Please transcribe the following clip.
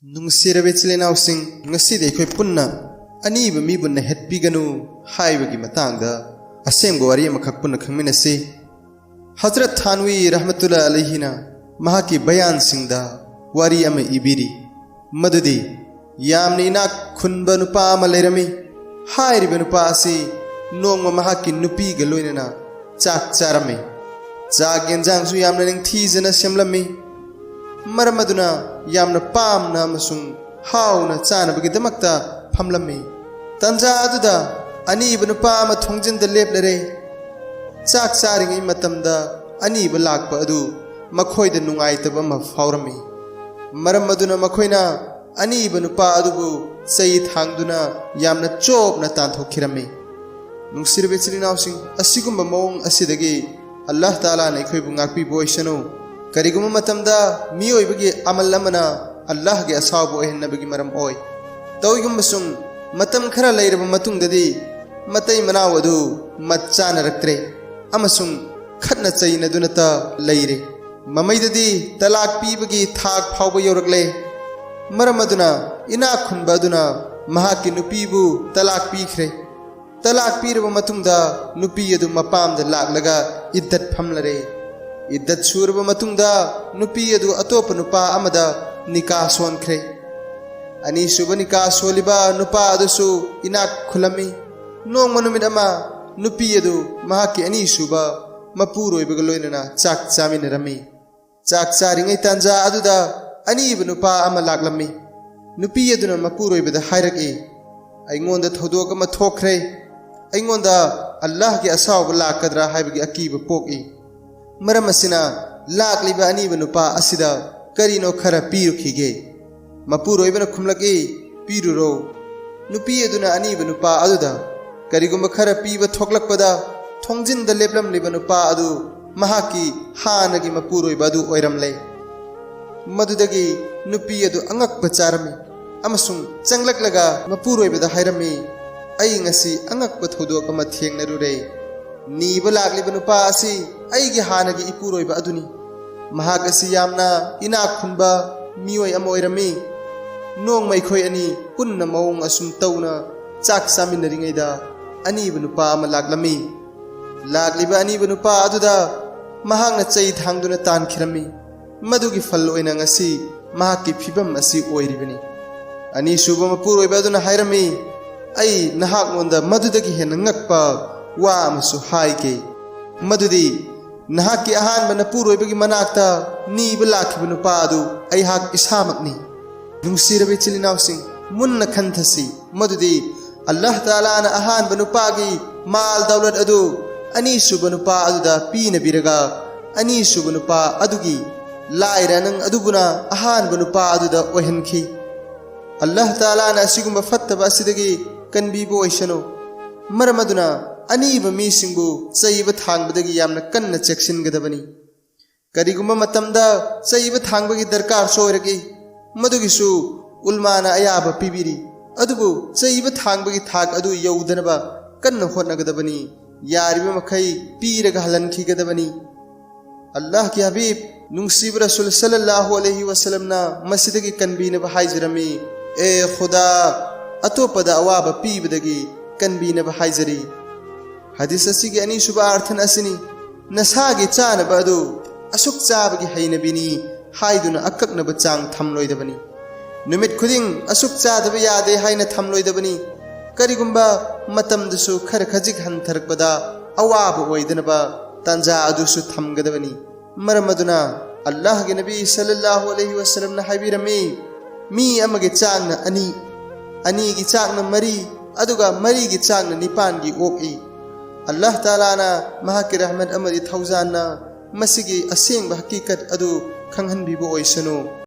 नुंगसिरबे चिलेनाउसिंग ngasi de khoi punna ani ba mi bunna hetpi ganu haiba gi matangda asem go wari makhak punna khangminasi Hazrat Thanwi rahmatullah alayhi na mahaki bayan singda wari ama ibiri madudi yamni na khunba nupa ama leirami hairiba nupa asi nongma mahaki nupi ga loinana chak charame chak genjang su yamna ning thijana semlami maramaduna yamna pamna amasung hauna chanabagi damakta phamlami tanja aduda ani iba nupa ama thongjinda leplare chak charingai matamda ani iba lakpa adu makhoida nungaitaba ma faurami maramaduna makhoina ani iba nupa adubu sei thangduna yamna chopna tanthokirami nungsirbe chilinawsing asigumba mawong asidagi Allah Taala na ikhoibu ngakpi boisano kariguma matamda miyoibagi amal amana Allah ge asabu ehnabagi maram oi tawigum sung matam khara leiraba matungdadi matai manawadu matchana raktre amasung khatna chaina dunata leire mamaidadi talak pibagi thak phawba yorakle maramaduna ina khunba duna mahaki nupibu talak pikhre talak piraba matungda nupi adu mapamda laklaga iddat phamlare iddat surba matungda nupi adu atopa nupa amada nikah sonkhre ani suba nikah soliba nupa adusu inak khulami nong manumit ama nupi adu mahaki ani suba mapuroibaga loinana chak chaminarami chak charingai tanja aduda ani iba nupa ama laklami nupi aduna mapuroibada hairaki aingonda thodok ama thokre aingonda Allah ge asawba lakadra haibagi akiba poki maramasina lakliba ani iba nupa asida karino khara pirukhige mapuroibana khumlaki piruro nupi aduna ani iba nupa aduda karigumba khara piba thoklakpada thongjinda leplam liba nupa adu mahaki hanagi mapuroiba adu oiramle madudagi nupi adu angakpa charami amasung changlaklaga mapuroibada hairami ai ngasi angakpa thodok ama thengnarure niba lakliba nupa asi aigi hanagi ipuroiba aduni mahak asi yamna ina khunba mioi ama oirami nong mai khoi ani punna mawong asum tauna chak saminaringaida ani ba nupa ama laklami lakliba ani ba nupa aduda mahakna chai thangduna tankhirami madugi fal oina ngasi mahaki phibam asi oiribani ani suba mapuroiba aduna hairami ai nahak ngonda madudagi hen ngakpa wa amasu haike madudi nahaki ahan bana puroibagi manakta ni balakhiba nupa adu ai hak isamakni nungsirabe chilinawsing munna khanthasi madudi Allah Taala na ahan banupagi mal daulat adu ani suba nupa aduda pina biraga ani suba nupa adugi laira nang adubuna ahan banupa aduda ohenki Allah Taala na sigumba fattaba asidagi kanbibo oisano maramaduna ani ba mi singbu chaiba thangbadagi yamna kanna cheksin gadabani karigumba matamda chaiba thangbagi darkar soiragi madugi su ulmana ayaba pibiri adubu chaiba thangbagi thak adu yaudanaba kanna hotnagadabani yariba makai piraga halanki gadabani Allah ki habib nungsib rasul sallallahu alaihi wasallam na masjidagi kanbina ba haizrami e khuda atopada awaba pibadagi kanbina ba haizari hadis asigi ani suba arthan asini nasagi chana badu asuk chabagi hainabini haiduna akakna ba chang thamloidabani numit khuding asuk chadaba yade haina thamloidabani karigumba matamdusu khar khajik hantharakbada awaba oidanaba tanja adusu thamgadabani maramaduna Allah ge nabi sallallahu alaihi wasallam na habirami mi amage changna ani gi changna mari aduga mari gi changna nipan gi oki Allah Taala na mahaki rahmat amari thawzanna masigi aseng ba hakikat adu khanghan bibo oisano